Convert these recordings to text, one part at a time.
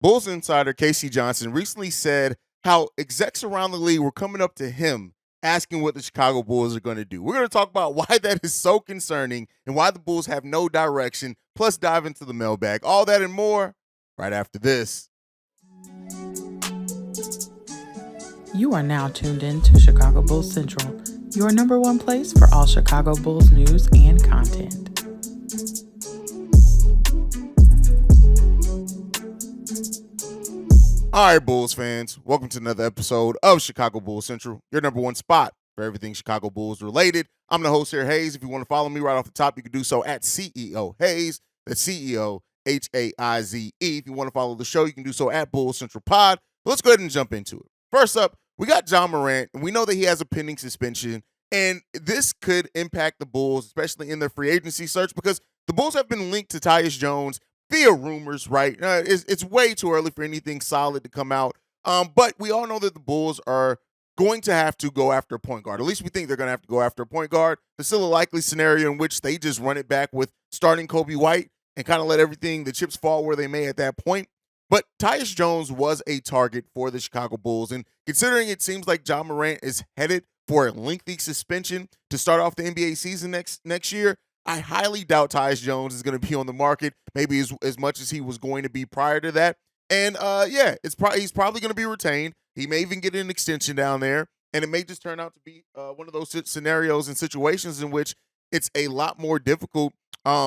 Bulls insider Casey Johnson recently said how execs around the league were coming up to him asking what the Chicago Bulls are going to do. We're going to talk about why that is so concerning and why the Bulls have no direction, plus dive into the mailbag. All that and more right after this. You are now tuned in to Chicago Bulls Central, your number one place for all Chicago Bulls news and content. All right, Bulls fans, welcome to another episode of Chicago Bulls Central, your number one spot for everything Chicago Bulls related. I'm the host here, Haize. If you want to follow me right off the top, you can do so at CEO Haize. That's CEO Haize. If you want to follow the show, you can do so at Bulls Central Pod. Let's go ahead and jump into it. First up, we got Ja Morant, and we know that he has a pending suspension, and this could impact the Bulls, especially in their free agency search, because the Bulls have been linked to Tyus Jones via rumors, right? It's way too early for anything solid to come out. But we all know that the Bulls are going to have to go after a point guard. At least we think they're going to have to go after a point guard. There's still a likely scenario in which they just run it back with starting Kobe White and kind of let the chips fall where they may at that point. But Tyus Jones was a target for the Chicago Bulls. And considering it seems like Ja Morant is headed for a lengthy suspension to start off the NBA season next year, I highly doubt Tyus Jones is going to be on the market, maybe as much as he was going to be prior to that. And he's probably going to be retained. He may even get an extension down there, and it may just turn out to be one of those scenarios and situations in which it's a lot more difficult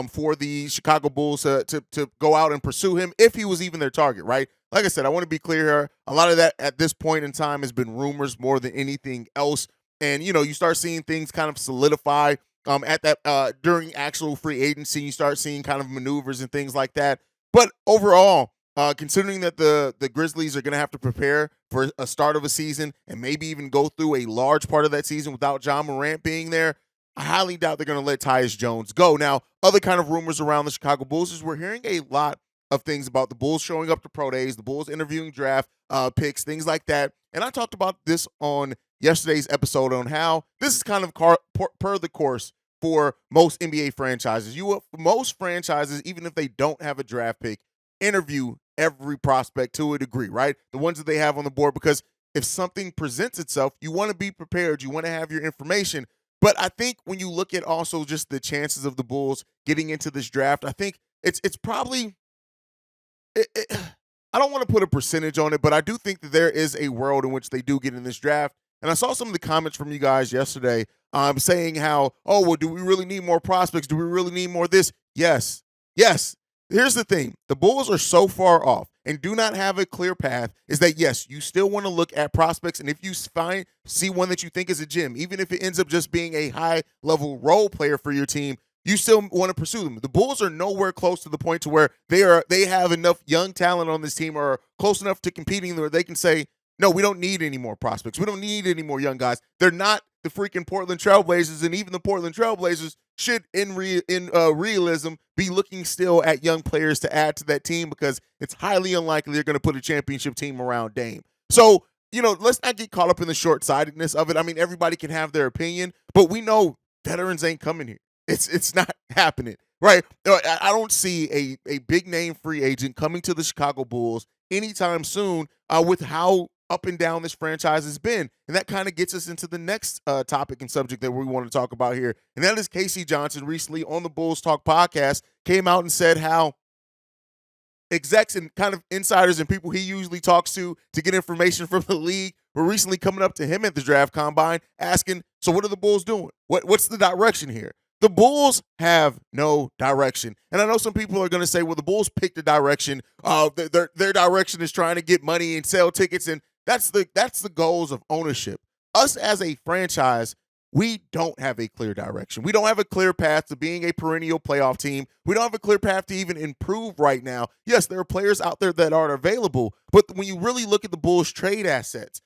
for the Chicago Bulls to go out and pursue him if he was even their target, right? Like I said, I want to be clear here. A lot of that at this point in time has been rumors more than anything else. And, you start seeing things kind of solidify at that during actual free agency. You start seeing kind of maneuvers and things like that. But overall, considering that the Grizzlies are going to have to prepare for a start of a season and maybe even go through a large part of that season without Ja Morant being there, I highly doubt they're going to let Tyus Jones go. Now, other kind of rumors around the Chicago Bulls is we're hearing a lot of things about the Bulls showing up to pro days, the Bulls interviewing draft picks, things like that. And I talked about this on yesterday's episode on how this is kind of per the course for most NBA franchises. Most franchises, even if they don't have a draft pick, interview every prospect to a degree, right? The ones that they have on the board, because if something presents itself, you want to be prepared. You want to have your information. But I think when you look at also just the chances of the Bulls getting into this draft, I think it's probably I don't want to put a percentage on it, but I do think that there is a world in which they do get in this draft. And I saw some of the comments from you guys yesterday saying how, oh, well, do we really need more prospects? Do we really need more this? Yes. Here's the thing. The Bulls are so far off and do not have a clear path is that, yes, you still want to look at prospects. And if you see one that you think is a gem, even if it ends up just being a high-level role player for your team, you still want to pursue them. The Bulls are nowhere close to the point to where they have enough young talent on this team or are close enough to competing where they can say, no, we don't need any more prospects. We don't need any more young guys. They're not the freaking Portland Trailblazers, and even the Portland Trailblazers should, in realism, be looking still at young players to add to that team because it's highly unlikely they're going to put a championship team around Dame. So, let's not get caught up in the short-sightedness of it. I mean, everybody can have their opinion, but we know veterans ain't coming here. It's not happening, right? I don't see a big-name free agent coming to the Chicago Bulls anytime soon with how up and down this franchise has been. And that kind of gets us into the next topic and subject that we want to talk about here. And that is Casey Johnson recently on the Bulls Talk podcast came out and said how execs and kind of insiders and people he usually talks to get information from the league were recently coming up to him at the draft combine asking, so what are the Bulls doing? What's the direction here? The Bulls have no direction. And I know some people are going to say, well, the Bulls picked a direction. Their direction is trying to get money and sell tickets, and that's the goals of ownership. Us as a franchise, we don't have a clear direction. We don't have a clear path to being a perennial playoff team. We don't have a clear path to even improve right now. Yes, there are players out there that are available, but when you really look at the Bulls' trade assets,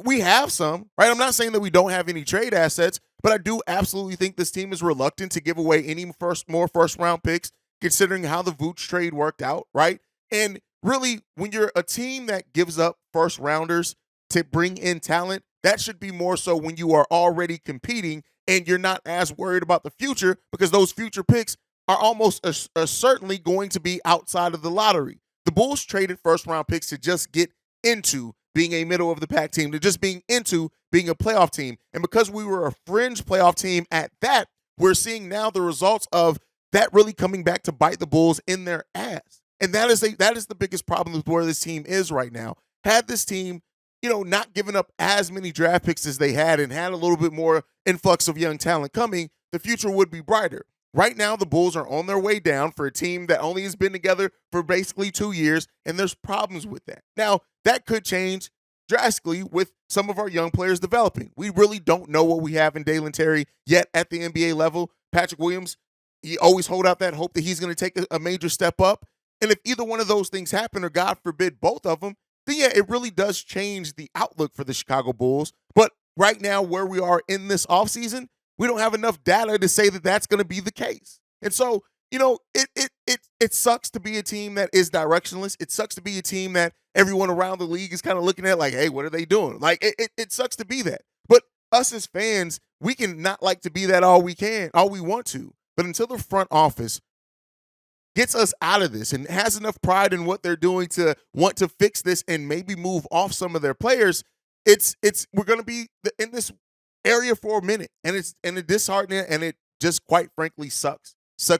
we have some, right? I'm not saying that we don't have any trade assets, but I do absolutely think this team is reluctant to give away any more first-round picks, considering how the Vooch trade worked out, right? And really, when you're a team that gives up first-rounders to bring in talent, that should be more so when you are already competing and you're not as worried about the future because those future picks are almost certainly going to be outside of the lottery. The Bulls traded first-round picks to just get into being a middle-of-the-pack team, to just being into being a playoff team. And because we were a fringe playoff team at that, we're seeing now the results of that really coming back to bite the Bulls in their ass. And that is the biggest problem with where this team is right now. Had this team, not given up as many draft picks as they had and had a little bit more influx of young talent coming, the future would be brighter. Right now, the Bulls are on their way down for a team that only has been together for basically 2 years, and there's problems with that. Now, that could change drastically with some of our young players developing. We really don't know what we have in Dalen Terry yet at the NBA level. Patrick Williams, you always hold out that hope that he's going to take a major step up. And if either one of those things happen, or God forbid both of them, then yeah, it really does change the outlook for the Chicago Bulls. But right now, where we are in this offseason, we don't have enough data to say that that's going to be the case. And so, it sucks to be a team that is directionless. It sucks to be a team that everyone around the league is kind of looking at like, hey, what are they doing? Like, it sucks to be that. But us as fans, we can not like to be that all we want to. But until the front office gets us out of this and has enough pride in what they're doing to want to fix this and maybe move off some of their players, we're going to be in this area for a minute, and it's disheartening, and it just quite frankly sucks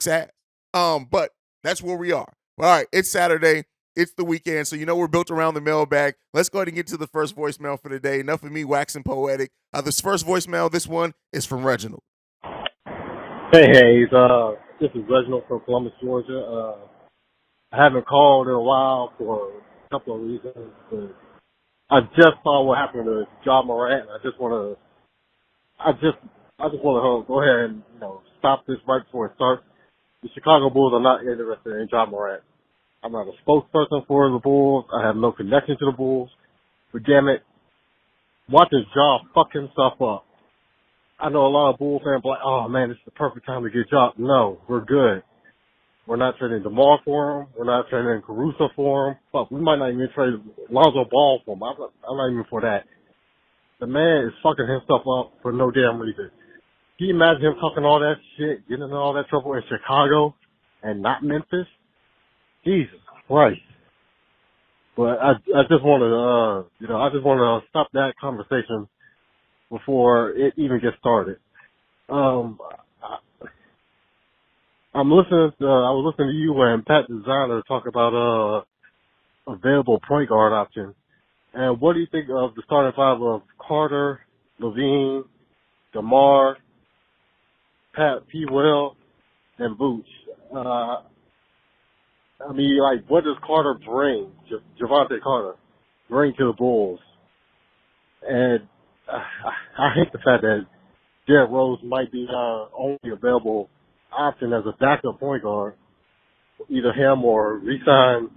ass. But that's where we are. All right, it's Saturday. It's the weekend, so we're built around the mailbag. Let's go ahead and get to the first voicemail for the day. Enough of me waxing poetic. This first voicemail, this one is from Reginald. Hey, Haize. This is Reginald from Columbus, Georgia. I haven't called in a while for a couple of reasons, but I just saw what happened to Ja Morant. I just want to go ahead and stop this right before it starts. The Chicago Bulls are not interested in Ja Morant. I'm not a spokesperson for the Bulls. I have no connection to the Bulls. But damn it, watching Ja fuck himself up. I know a lot of Bulls fans are like, oh man, this is the perfect time to get Ja. No, we're good. We're not trading DeMar for him. We're not trading Caruso for him. Fuck, we might not even trade Lonzo Ball for him. I'm not even for that. The man is fucking himself up for no damn reason. Can you imagine him talking all that shit, getting in all that trouble in Chicago and not Memphis? Jesus Christ. But I just want to stop that conversation before it even gets started. I was listening to you and Pat Designer talk about available point guard options. And what do you think of the starting five of Carter, Levine, DeMar, Pat P. Will, and Vooch? What does Carter bring, Javante Carter, bring to the Bulls? And I hate the fact that Derrick Rose might be our only available option as a backup point guard. Either him or re-sign,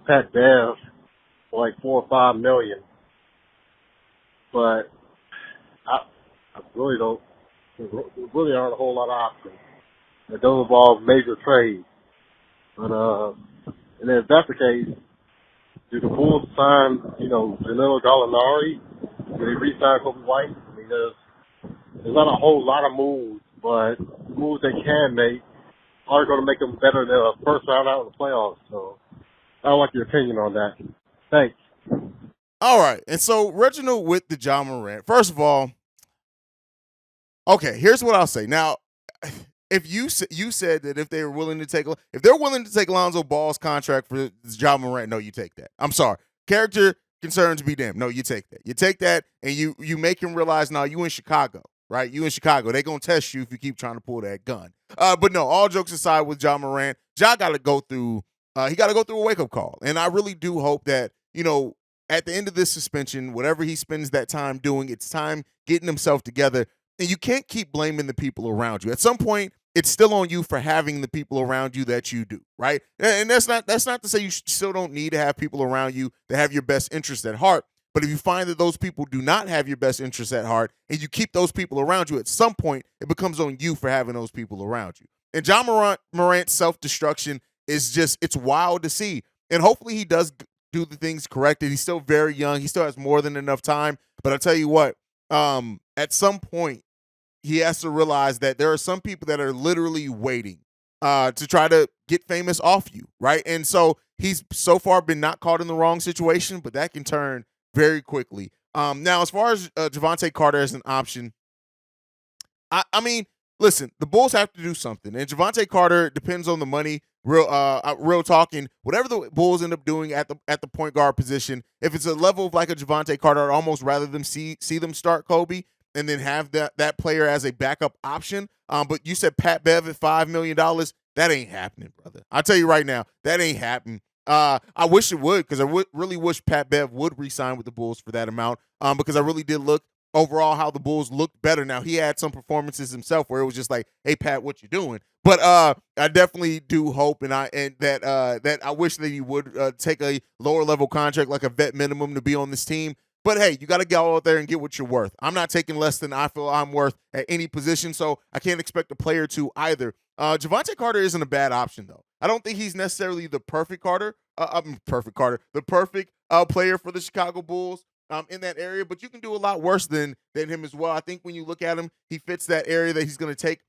Pat Bev for like $4 or $5 million. But I really don't. There really aren't a whole lot of options. It don't involve major trades. But and if that's the case, do the Bulls sign, Danilo Gallinari? Do they re-sign Kobe White? I mean, there's not a whole lot of moves, but the moves they can make are going to make them better than a first round out in the playoffs. So I don't like your opinion on that. Thanks. All right, and so Reginald with the Ja Morant. First of all, okay, here's what I'll say. Now, if you said that if they're willing to take Lonzo Ball's contract for Ja Morant, no, you take that. I'm sorry. Character concerns be damned. No, you take that. You take that, and you make him realize, now you in Chicago, right? You in Chicago. They're going to test you if you keep trying to pull that gun. But no, all jokes aside with Ja Morant, Ja got to go through a wake-up call. And I really do hope that, at the end of this suspension, whatever he spends that time doing, it's time getting himself together. And you can't keep blaming the people around you. At some point, it's still on you for having the people around you that you do, right? And that's not to say you still don't need to have people around you that have your best interest at heart. But if you find that those people do not have your best interest at heart and you keep those people around you, at some point, it becomes on you for having those people around you. And Ja Morant's self-destruction is it's wild to see. And hopefully he does do the things corrected. He's still very young. He still has more than enough time. But I'll tell you what, at some point, he has to realize that there are some people that are literally waiting to try to get famous off you, right? And so he's so far been not caught in the wrong situation, but that can turn very quickly. Now, as far as Javante Carter as an option, I mean, listen, the Bulls have to do something, and Javante Carter depends on the money. Real talking. Whatever the Bulls end up doing at the point guard position, if it's a level of like a Javante Carter, I'd almost rather them see them start Kobe and then have that player as a backup option. But you said Pat Bev at $5 million. That ain't happening, brother. I'll tell you right now, that ain't happening. I wish it would, because I really wish Pat Bev would re-sign with the Bulls for that amount. Because I really did look overall how the Bulls looked better. Now, he had some performances himself where it was just like, "Hey Pat, what you doing?" But I definitely do hope that I wish that he would take a lower level contract, like a vet minimum, to be on this team. But hey, you got to go out there and get what you're worth. I'm not taking less than I feel I'm worth at any position, so I can't expect a player to either. Javante Carter isn't a bad option, though. I don't think he's necessarily the perfect Carter. The perfect player for the Chicago Bulls in that area, but you can do a lot worse than him as well. I think when you look at him, he fits that area that he's going to take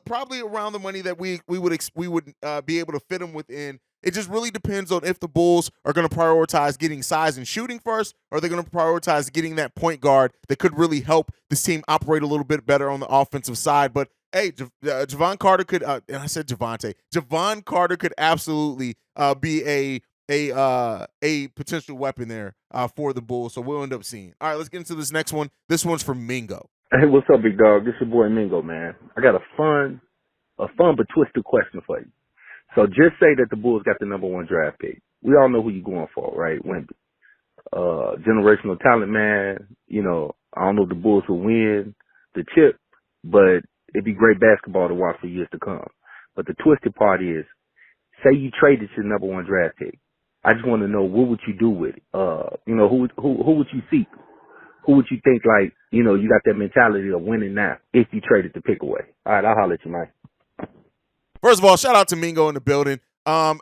probably around the money that we would be able to fit him within. It just really depends on if the Bulls are going to prioritize getting size and shooting first, or they're going to prioritize getting that point guard that could really help this team operate a little bit better on the offensive side. But hey, Javon Carter could, and I said Javante. Javon Carter could absolutely be a potential weapon there for the Bulls. So we'll end up seeing. All right, let's get into this next one. This one's from Mingo. Hey, what's up, big dog? This is your boy Mingo, man. I got a fun but twisted question for you. So just say that the Bulls got the number 1 draft pick. We all know who you're going for, right? Wemby. Generational talent, man. You know, I don't know if the Bulls will win the chip, but it'd be great basketball to watch for years to come. But the twisted part is, say you traded your number 1 draft pick. I just want to know, what would you do with it? You know, who would you seek? Who would you think, like, you know, you got that mentality of winning now if you traded the pick away? All right, I'll holler at you, man. First of all, shout out to Mingo in the building.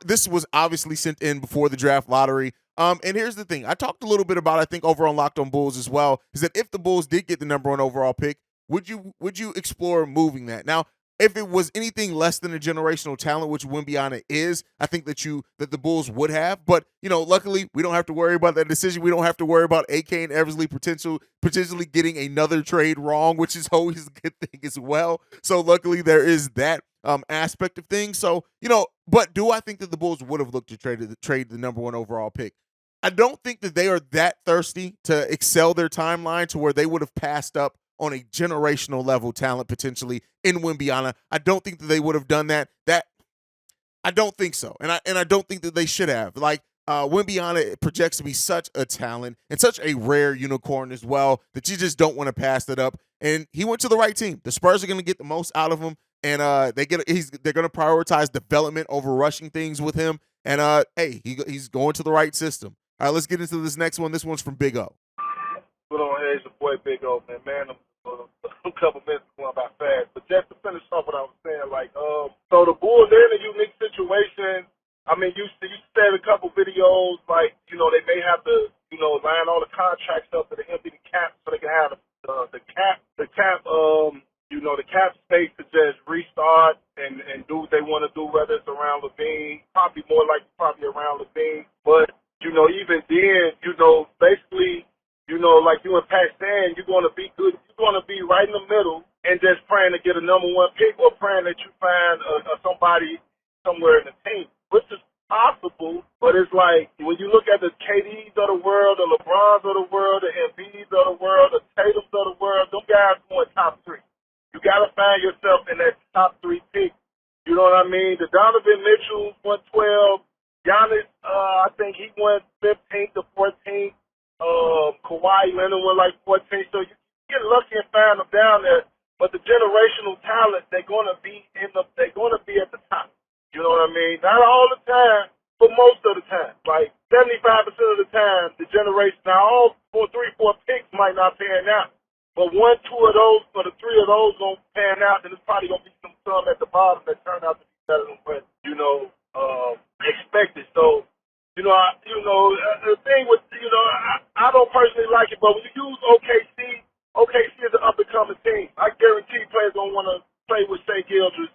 This was obviously sent in before the draft lottery. And here's the thing. I talked a little bit about, I think, over on Locked on Bulls as well, is that if the Bulls did get the number 1 overall pick, would you explore moving that? Now, if it was anything less than a generational talent, which Wembanyama is, I think that the Bulls would have. But, you know, luckily, we don't have to worry about that decision. We don't have to worry about AK and Eversley potentially getting another trade wrong, which is always a good thing as well. So luckily, there is that aspect of things. So, you know, but do I think that the Bulls would have looked to trade the number 1 overall pick? I don't think that they are that thirsty to excel their timeline to where they would have passed up on a generational level talent potentially in Wembanyama. I don't think that they would have done that. I don't think so, and I don't think that they should have. Like Wembanyama projects to be such a talent and such a rare unicorn as well that you just don't want to pass that up. And he went to the right team. The Spurs are going to get the most out of him, and they're going to prioritize development over rushing things with him. And hey, he's going to the right system. All right, let's get into this next one. This one's from Big O. Put on Haize, your boy Big O, man. A couple minutes going by fast. But just to finish off what I was saying, like, so the Bulls, they're in a unique situation. I mean, you said a couple videos, like, you know, they may have to, you know, line all the contracts up to the empty cap so they can have the cap, you know, the cap space to just restart and do what they want to do, whether it's around Levine, probably around Levine. But, you know, even then, you know, basically, you know, like you and Pat saying, you're going to be good. You're going to be right in the middle and just praying to get a number 1 pick, or praying that you find somebody somewhere in the team, which is possible. But it's like, when you look at the KDs of the world, the LeBrons of the world, the Embiids of the world, the Tatums of the world, them guys going top 3. You got to find yourself in that top 3 pick. You know what I mean? The Donovan Mitchell went 12. Giannis, I think he went 15th to 14th. Kawhi Leonard went like 14, so you get lucky and find them down there. But the generational talent, they're gonna be at the top. You know what I mean? Not all the time, but most of the time. Like 75% of the time, the generation. Now, all 4 picks might not pan out, but 1, 2 of those, or the 3 of those gonna pan out. Then it's probably gonna be some at the bottom that turn out to be better than what expected. So. The thing with, I don't personally like it, but when you use OKC is an up-and-coming team. I guarantee players don't want to play with Shea Gilders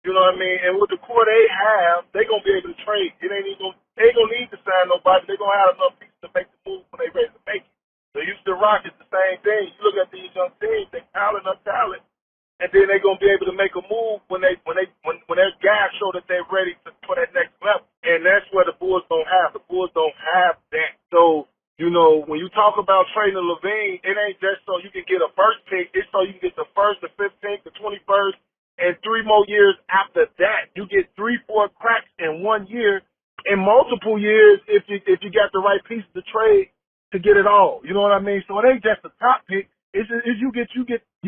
You know what I mean? And with the core they have, they're going to be able to trade. They ain't gonna need to sign nobody. They're going to have enough pieces to make the move when they ready to make it. The Houston Rockets, the same thing. You look at these young teams, they talent up talent. And then they're gonna be able to make a move when their guys show that they're ready for that next level. And that's where the Bulls don't have. The Bulls don't have that. So, you know, when you talk about trading Levine, it ain't just so you can get a first pick. It's so you can get the first, the 15th, the 21st, and 3 more years after that. You get 3-4 cracks in 1 year, in multiple years if you got the right pieces to trade to get it all. You know what I mean? So it ain't just a top pick. It's you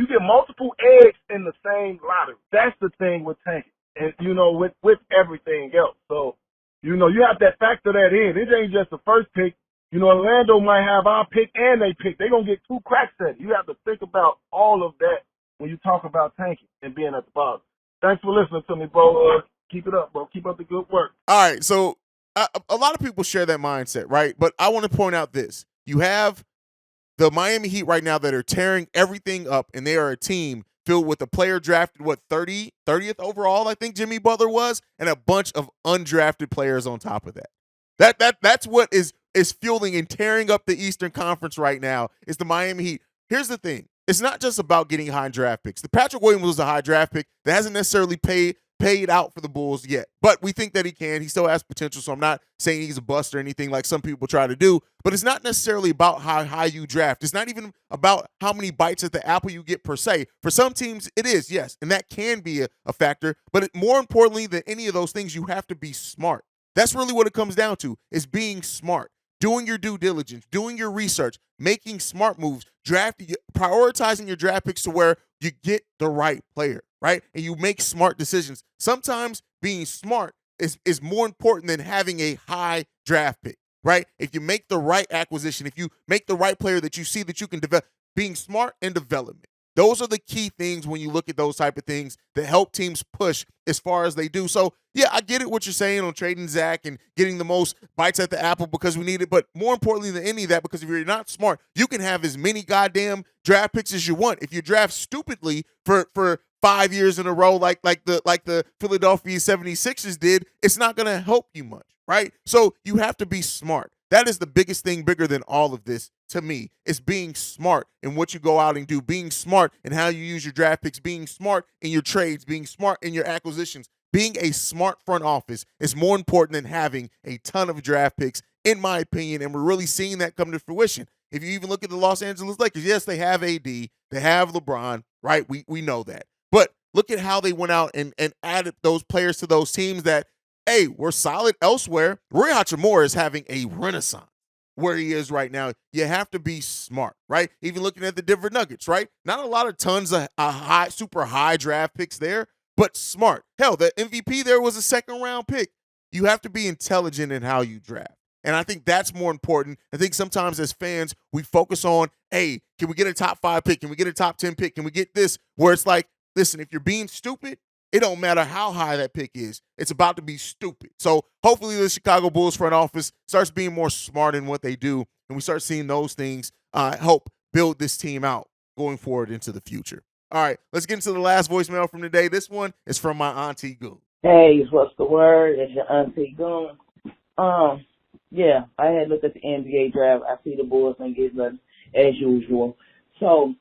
get multiple eggs in the same lottery. That's the thing with tanking, and you know with everything else. So you know you have to factor that in. It ain't just the first pick. You know Orlando might have our pick and they pick. They gonna get 2 cracks at it. You have to think about all of that when you talk about tanking and being at the bottom. Thanks for listening to me, bro. Keep it up, bro. Keep up the good work. All right, so a lot of people share that mindset, right? But I want to point out this: you have the Miami Heat right now that are tearing everything up, and they are a team filled with a player drafted, 30th overall, I think Jimmy Butler was, and a bunch of undrafted players on top of that. That's what is fueling and tearing up the Eastern Conference right now is the Miami Heat. Here's the thing. It's not just about getting high draft picks. The Patrick Williams was a high draft pick that hasn't necessarily paid out for the Bulls yet, but we think that he can. He still has potential, so I'm not saying he's a bust or anything like some people try to do, but it's not necessarily about how high you draft. It's not even about how many bites at the apple you get per se. For some teams, it is, yes, and that can be a factor, but more importantly than any of those things, you have to be smart. That's really what it comes down to, is being smart, doing your due diligence, doing your research, making smart moves, prioritizing your draft picks to where you get the right player, right? And you make smart decisions. Sometimes being smart is more important than having a high draft pick, right? If you make the right acquisition, if you make the right player that you see that you can develop, being smart and development. Those are the key things when you look at those type of things that help teams push as far as they do. So, yeah, I get it what you're saying on trading Zach and getting the most bites at the apple because we need it. But more importantly than any of that, because if you're not smart, you can have as many goddamn draft picks as you want. If you draft stupidly for 5 years in a row like the Philadelphia 76ers did, it's not going to help you much, right? So you have to be smart. That is the biggest thing, bigger than all of this to me, is being smart in what you go out and do, being smart in how you use your draft picks, being smart in your trades, being smart in your acquisitions. Being a smart front office is more important than having a ton of draft picks, in my opinion, and we're really seeing that come to fruition. If you even look at the Los Angeles Lakers, yes, they have AD, they have LeBron, right? We know that. But look at how they went out and added those players to those teams that, hey, we're solid elsewhere. Rui Hachimura is having a renaissance where he is right now. You have to be smart, right? Even looking at the Denver Nuggets, right? Not a lot of tons of super high draft picks there, but smart. Hell, the MVP there was a second-round pick. You have to be intelligent in how you draft. And I think that's more important. I think sometimes as fans, we focus on, hey, can we get a top 5 pick? Can we get a top 10 pick? Can we get this? Where it's like, listen, if you're being stupid, it don't matter how high that pick is. It's about to be stupid. So hopefully the Chicago Bulls front office starts being more smart in what they do, and we start seeing those things help build this team out going forward into the future. All right, let's get into the last voicemail from today. This one is from my auntie Goon. Hey, what's the word? It's your auntie Goon. Yeah, I had looked at the NBA draft. I see the Bulls and get nothing as usual. So,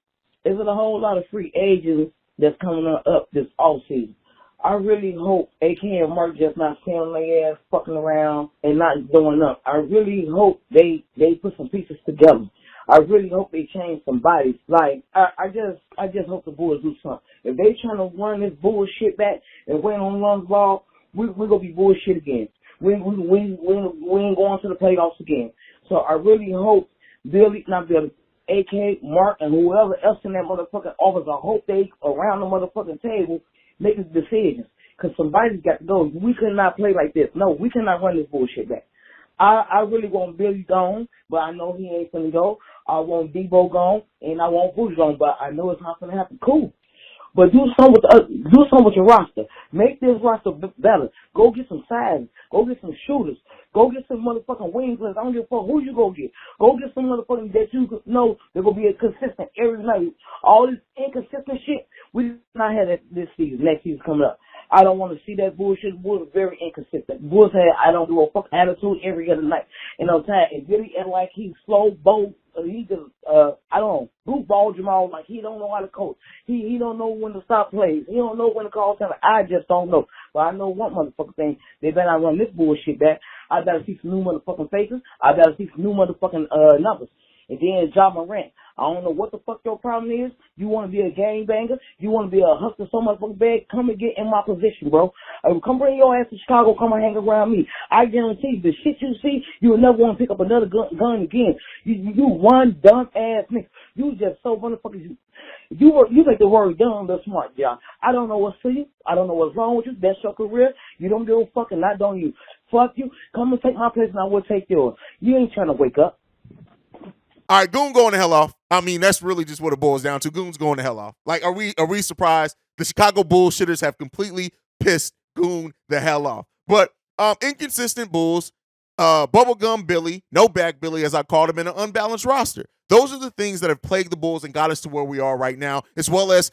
is it a whole lot of free agents that's coming up this offseason? I really hope AK and Mark just not standing their ass fucking around and not doing nothing. I really hope they put some pieces together. I really hope they change some bodies. Like, I just hope the Bulls do something. If they trying to run this bullshit back and win on Long's ball, we're going to be bullshit again. We ain't going to the playoffs again. So I really hope AK, Mark, and whoever else in that motherfucking office, I hope they around the motherfucking table make decisions. Because somebody's got to go. We could not play like this. No, we cannot run this bullshit back. I really want Billy gone, but I know he ain't finna go. I want Debo gone, and I want Bush gone, but I know it's not gonna happen. Cool. But do something with your roster. Make this roster better. Go get some size. Go get some shooters. Go get some motherfucking wing players. I don't give a fuck who you go get. Go get some motherfucking that you know they're gonna be consistent every night. All this inconsistent shit, we not have that this season. Next season coming up. I don't want to see that bullshit. Bulls are very inconsistent. Bulls had I don't give a fuck attitude every other night. You know what I'm saying? And Billy and like he's slow, bold. He just I don't know, blue ball Jamal like he don't know how to coach. He don't know when to stop plays. He don't know when to call time. I just don't know. But I know one motherfucking thing. They better not run this bullshit back. I gotta see some new motherfucking faces. I gotta see some new motherfucking numbers. And then Ja Morant. I don't know what the fuck your problem is. You want to be a gangbanger? You want to be a hustler so much fucking bad? Come and get in my position, bro. Come bring your ass to Chicago. Come and hang around me. I guarantee you, the shit you see, you will never want to pick up another gun again. You one dumb ass nigga. You just so motherfucking. You make the word dumb look smart, y'all. I don't know what's to you. I don't know what's wrong with you. That's your career. You don't give a fuck and I don't you. Fuck you. Come and take my place and I will take yours. You ain't trying to wake up. All right, Goon going the hell off. I mean, that's really just what it boils down to. Goon's going the hell off. Like, are we surprised? The Chicago bullshitters have completely pissed Goon the hell off. But inconsistent Bulls, bubblegum Billy, no back Billy, as I called him, in an unbalanced roster. Those are the things that have plagued the Bulls and got us to where we are right now, as well as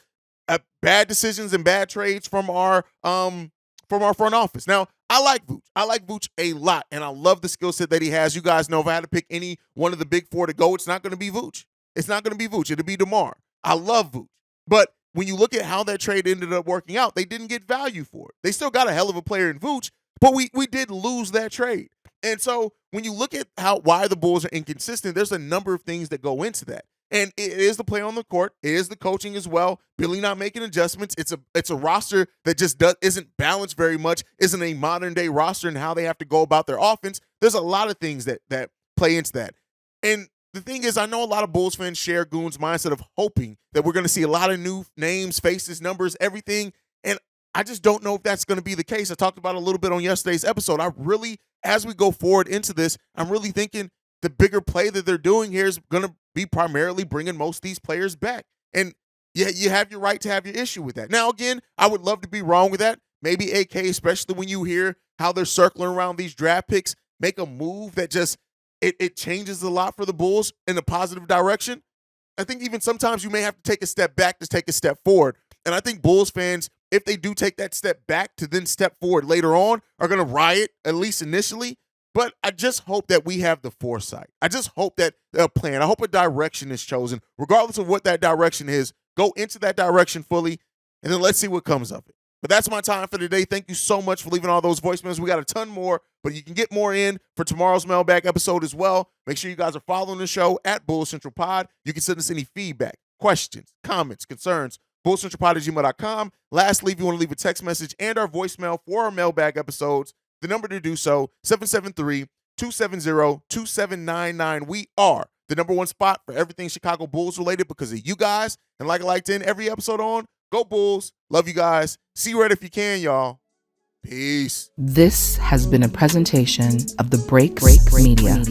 bad decisions and bad trades from our front office. Now, I like Vooch. I like Vooch a lot, and I love the skill set that he has. You guys know if I had to pick any one of the big four to go, it's not going to be Vooch. It's not going to be Vooch. It'll be DeMar. I love Vooch. But when you look at how that trade ended up working out, they didn't get value for it. They still got a hell of a player in Vooch, but we did lose that trade. And so when you look at why the Bulls are inconsistent, there's a number of things that go into that. And it is the play on the court. It is the coaching as well. Billy not making adjustments. It's a roster that just isn't balanced very much, isn't a modern day roster and how they have to go about their offense. There's a lot of things that play into that. And the thing is, I know a lot of Bulls fans share Goon's mindset of hoping that we're going to see a lot of new names, faces, numbers, everything. And I just don't know if that's going to be the case. I talked about it a little bit on yesterday's episode. I really, as we go forward into this, I'm really thinking the bigger play that they're doing here is going to be primarily bringing most of these players back. And yeah, you have your right to have your issue with that. Now, again, I would love to be wrong with that. Maybe AK, especially when you hear how they're circling around these draft picks, make a move that just, it changes a lot for the Bulls in a positive direction. I think even sometimes you may have to take a step back to take a step forward. And I think Bulls fans, if they do take that step back to then step forward later on, are going to riot, at least initially. But I just hope that we have the foresight. I just hope that a plan, I hope a direction is chosen, regardless of what that direction is. Go into that direction fully, and then let's see what comes of it. But that's my time for today. Thank you so much for leaving all those voicemails. We got a ton more, but you can get more in for tomorrow's Mailbag episode as well. Make sure you guys are following the show at Bulls Central Pod. You can send us any feedback, questions, comments, concerns, bullscentralpod@gmail.com. Lastly, if you want to leave a text message and our voicemail for our Mailbag episodes, the number to do so, 773-270-2799. We are the number one spot for everything Chicago Bulls related because of you guys. And like I like to end every episode on, go Bulls. Love you guys. See you right if you can, y'all. Peace. This has been a presentation of the Break Media.